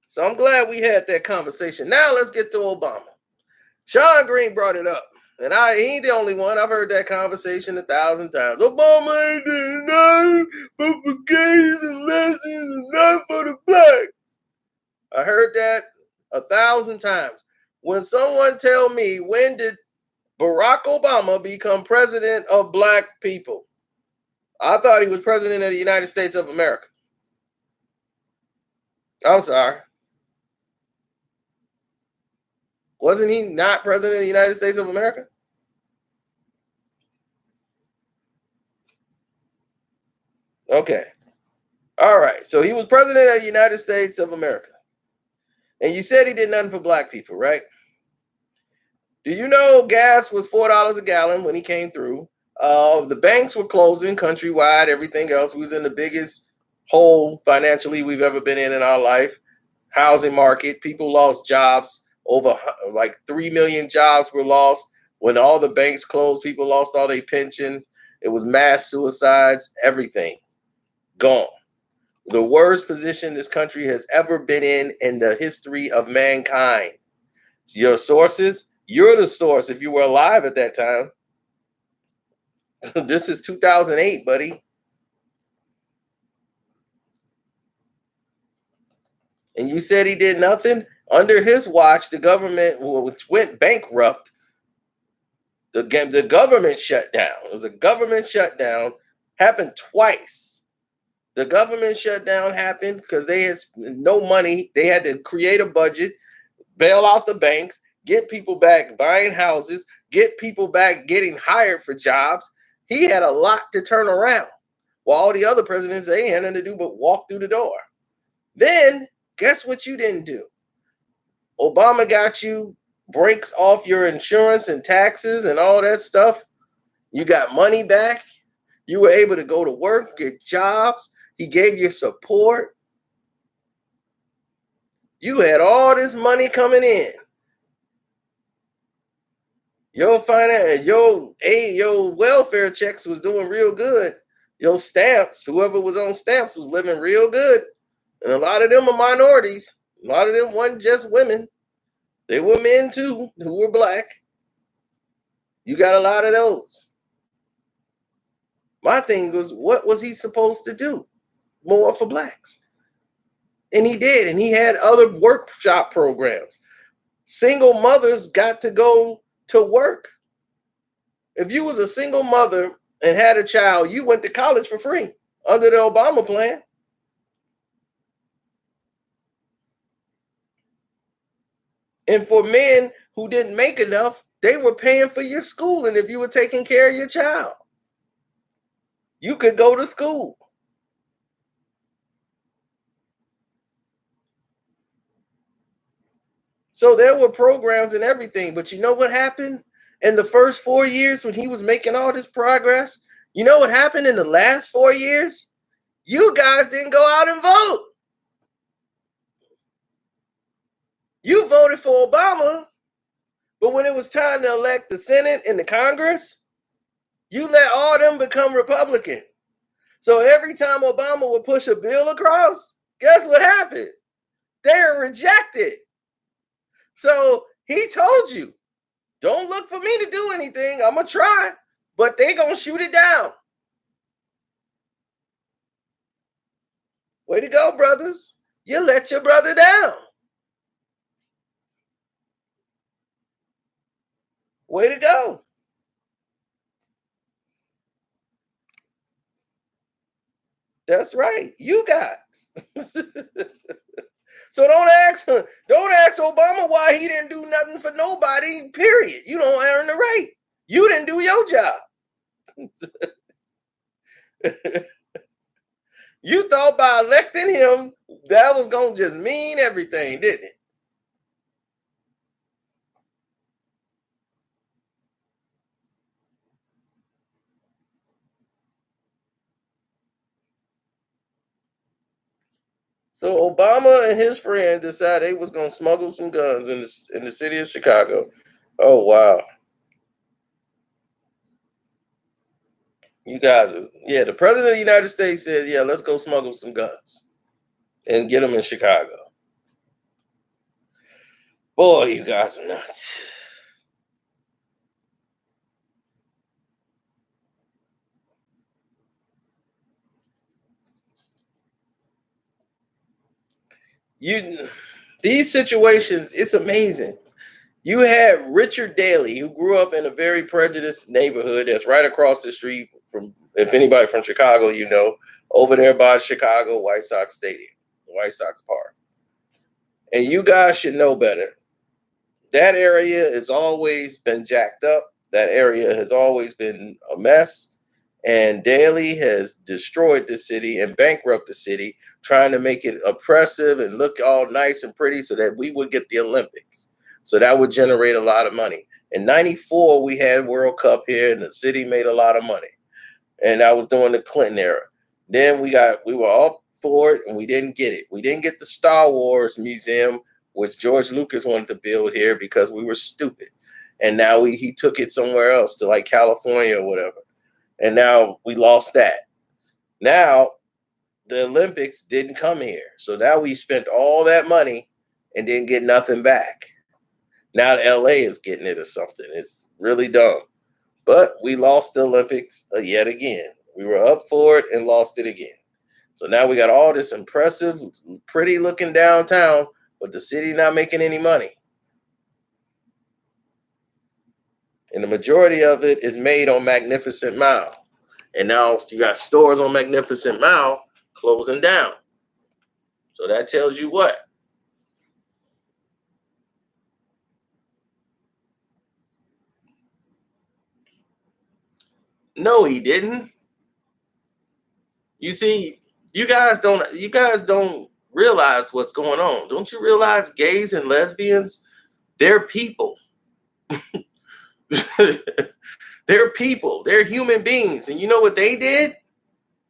So I'm glad we had that conversation. Now let's get to Obama. Sean Green brought it up. And he ain't the only one. I've heard that conversation 1,000 times. Obama ain't doing nothing but for gays and lesbians and not for the blacks. I heard that 1,000 times. When someone tell me, when did Barack Obama become president of black people? I thought he was president of the United States of America. I'm sorry. Wasn't he not president of the United States of America? Okay. All right. So he was president of the United States of America. And you said he did nothing for black people, right? Do you know gas was $4 a gallon when he came through? The banks were closing countrywide, everything else. We was in the biggest hole financially we've ever been in our life. Housing market, people lost jobs. Over like 3 million jobs were lost. When all the banks closed, people lost all their pensions. It was mass suicides, everything gone. The worst position this country has ever been in the history of mankind. Your sources, you're the source if you were alive at that time. This is 2008, buddy. And you said he did nothing? Under his watch, the government went bankrupt. The government shut down. It was a government shutdown. Happened twice. The government shutdown happened because they had no money. They had to create a budget, bail out the banks, get people back buying houses, get people back getting hired for jobs. He had a lot to turn around. While all the other presidents, they had nothing to do but walk through the door. Then, guess what you didn't do? Obama got you breaks off your insurance and taxes and all that stuff. You got money back. You were able to go to work, get jobs. He gave you support. You had all this money coming in. Your finance, your welfare checks was doing real good. Your stamps, whoever was on stamps was living real good. And a lot of them are minorities. A lot of them weren't just women. They were men too, who were black. You got a lot of those. My thing was, what was he supposed to do? More for blacks. And he did. And he had other workshop programs. Single mothers got to go to work. If you was a single mother and had a child, you went to college for free under the Obama plan. And for men who didn't make enough, they were paying for your school. And if you were taking care of your child, you could go to school. So there were programs and everything. But you know what happened in the first 4 years when he was making all this progress? You know what happened in the last 4 years? You guys didn't go out and vote. You voted for Obama, but when it was time to elect the Senate and the Congress, you let all them become Republican. So every time Obama would push a bill across, guess what happened? They are rejected. So he told you, don't look for me to do anything. I'm going to try, but they're going to shoot it down. Way to go, brothers. You let your brother down. Way to go. That's right. You guys. So don't ask Obama why he didn't do nothing for nobody, period. You don't earn the right. You didn't do your job. You thought by electing him, that was going to just mean everything, didn't it? So Obama and his friend decided they was gonna smuggle some guns in the city of Chicago. Oh wow, you guys, yeah. The president of the United States said, "Yeah, let's go smuggle some guns and get them in Chicago." Boy, you guys are nuts. You, these situations, it's amazing. You had Richard Daley, who grew up in a very prejudiced neighborhood that's right across the street from, if anybody from Chicago, over there by Chicago White Sox Stadium, White Sox Park. And you guys should know better. That area has always been jacked up. That area has always been a mess. And Daley has destroyed the city and bankrupted the city, trying to make it oppressive and look all nice and pretty so that we would get the Olympics. So that would generate a lot of money. In '94, we had World Cup here, and the city made a lot of money. And that was during the Clinton era. Then we were all for it, and we didn't get it. We didn't get the Star Wars Museum, which George Lucas wanted to build here because we were stupid. And now he took it somewhere else to like California or whatever. And now we lost that. Now the Olympics didn't come here. So now we spent all that money and didn't get nothing back. Now LA is getting it or something. It's really dumb. But we lost the Olympics yet again. We were up for it and lost it again. So now we got all this impressive, pretty looking downtown, but the city not making any money. And the majority of it is made on Magnificent Mile. And now you got stores on Magnificent Mile closing down. So that tells you what? No, he didn't. You see, you guys don't realize what's going on. Don't you realize gays and lesbians, they're people. They're people. They're human beings. And you know what they did?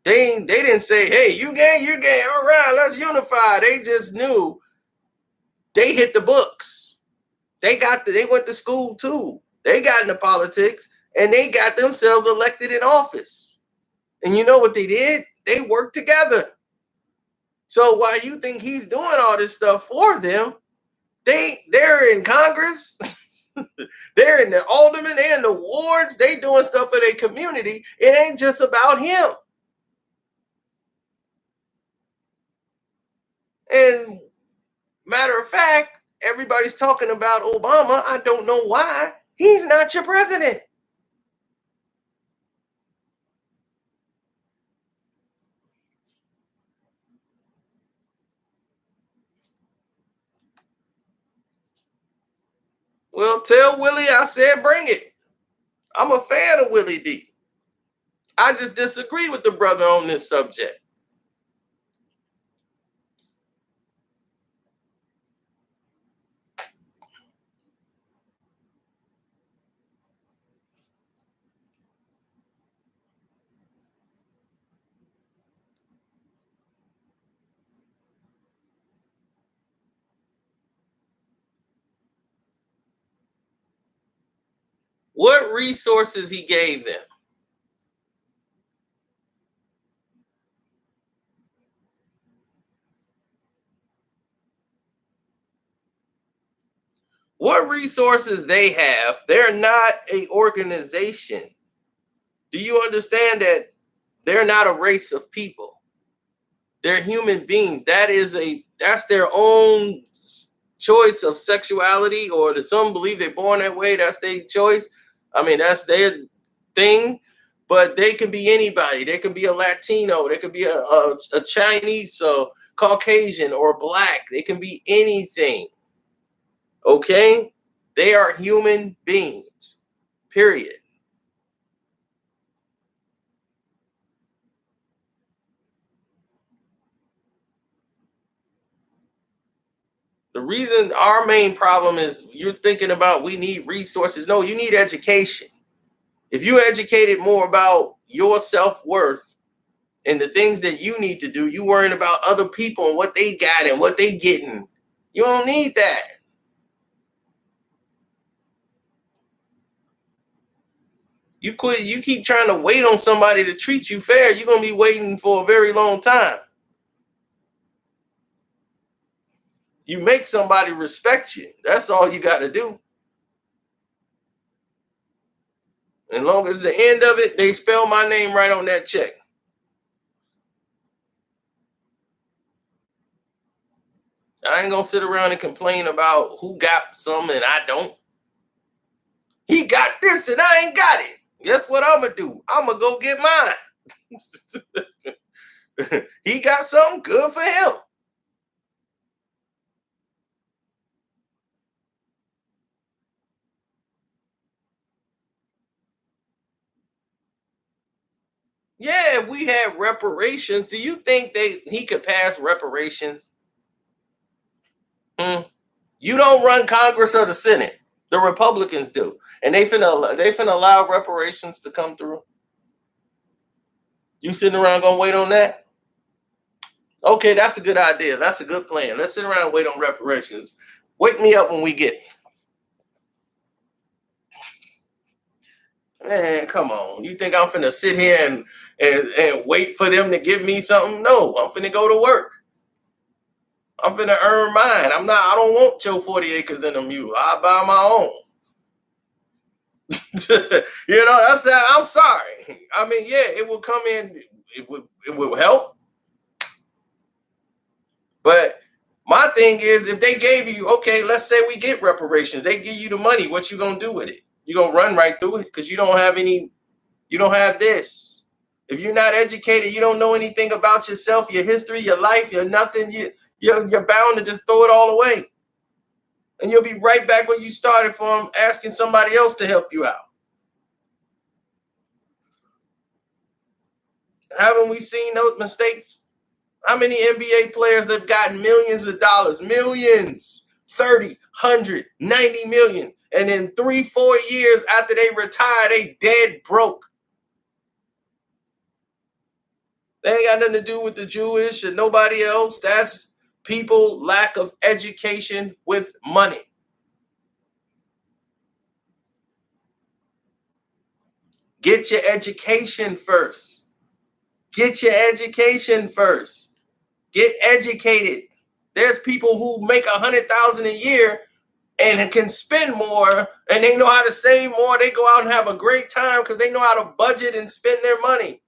They didn't say, "Hey, you gay, all right, let's unify." They just knew they hit the books. They went to school too. They got into politics and they got themselves elected in office. And you know what they did? They worked together. So while you think he's doing all this stuff for them, they're in Congress, they're in the aldermen, they're in the wards, they doing stuff for their community. It ain't just about him. And matter of fact, everybody's talking about Obama. I don't know why. He's not your president. Well, tell Willie I said bring it. I'm a fan of Willie D. I just disagree with the brother on this subject. What resources he gave them? What resources they have? They're not a organization. Do you understand that they're not a race of people? They're human beings. That's their own choice of sexuality, or some believe they're born that way. That's their choice. I mean, that's their thing. But they can be anybody. They can be a Latino. They could be a Chinese, Caucasian, or black. They can be anything. Okay? They are human beings. Period. The reason our main problem is you're thinking about we need resources. No, you need education. If you educated more about your self-worth and the things that you need to do. You worrying about other people and what they got and what they getting. You don't need that. You keep trying to wait on somebody to treat you fair, you're gonna be waiting for a very long time. You make somebody respect you. That's all you got to do. As long as the end of it, they spell my name right on that check. I ain't gonna sit around and complain about who got some and I don't. He got this and I ain't got it. Guess what I'm gonna do? I'm gonna go get mine. He got something good for him. Yeah, if we had reparations, do you think he could pass reparations? You don't run Congress or the Senate. The Republicans do. And they finna allow reparations to come through. You sitting around gonna wait on that? Okay, that's a good idea. That's a good plan. Let's sit around and wait on reparations. Wake me up when we get it. Man, come on. You think I'm finna sit here and wait for them to give me something? No, I'm finna go to work. I'm finna earn mine. I don't want your 40 acres in a mule. I'll buy my own. That's that. I'm sorry. I mean, yeah, it will come in, it will help. But my thing is, if they gave you, okay, let's say we get reparations, they give you the money, what you gonna do with it? You gonna run right through it because you don't have this. If you're not educated, you don't know anything about yourself, your history, your life, your nothing. You're bound to just throw it all away, and you'll be right back where you started from, asking somebody else to help you out. Haven't we seen those mistakes? How many NBA players have gotten millions of dollars, millions, 30, 100, 90 million, and in 3-4 years after they retire, they dead broke. They ain't got nothing to do with the Jewish and nobody else. That's people lack of education with money. Get your education first. Get your education first. Get educated. There's people who make 100,000 a year and can spend more, and they know how to save more. They go out and have a great time because they know how to budget and spend their money.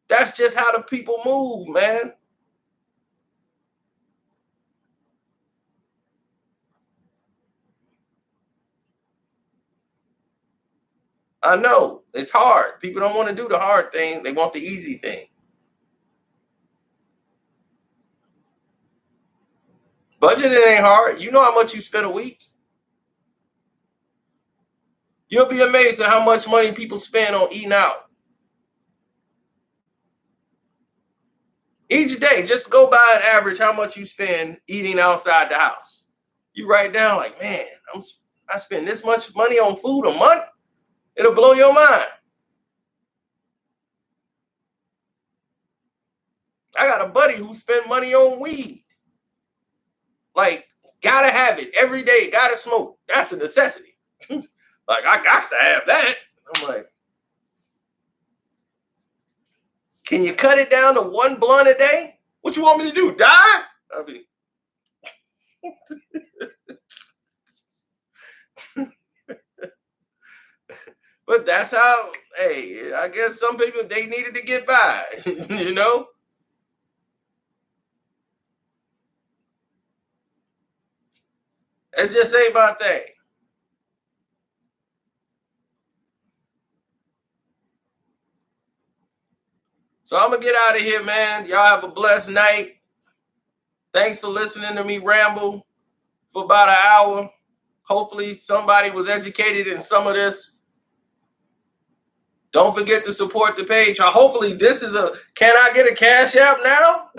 That's just how the people move, man. I know it's hard. People don't want to do the hard thing. They want the easy thing. Budgeting ain't hard. You know how much you spend a week. You'll be amazed at how much money people spend on eating out. Each day, just go by an average how much you spend eating outside the house. You write down like, man, I spend this much money on food a month. It'll blow your mind. I got a buddy who spent money on weed. Like, gotta have it every day, gotta smoke. That's a necessity. Like, I got to have that. I'm like, can you cut it down to one blunt a day? What you want me to do? Die? I mean, but that's how, hey, I guess some people, they needed to get by, you know? It just ain't my thing. So I'm going to get out of here, man. Y'all have a blessed night. Thanks for listening to me ramble for about an hour. Hopefully somebody was educated in some of this. Don't forget to support the page. Hopefully this is can I get a Cash App now?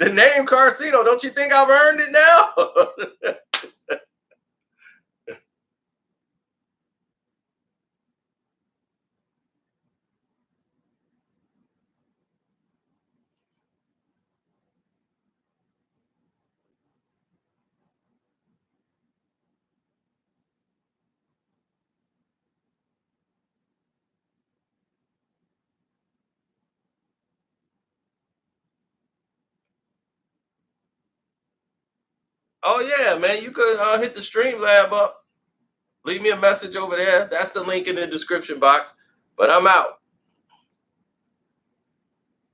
The name Karceno, don't you think I've earned it now? Oh yeah, man. You could hit the Streamlab up. Leave me a message over there. That's the link in the description box. But I'm out.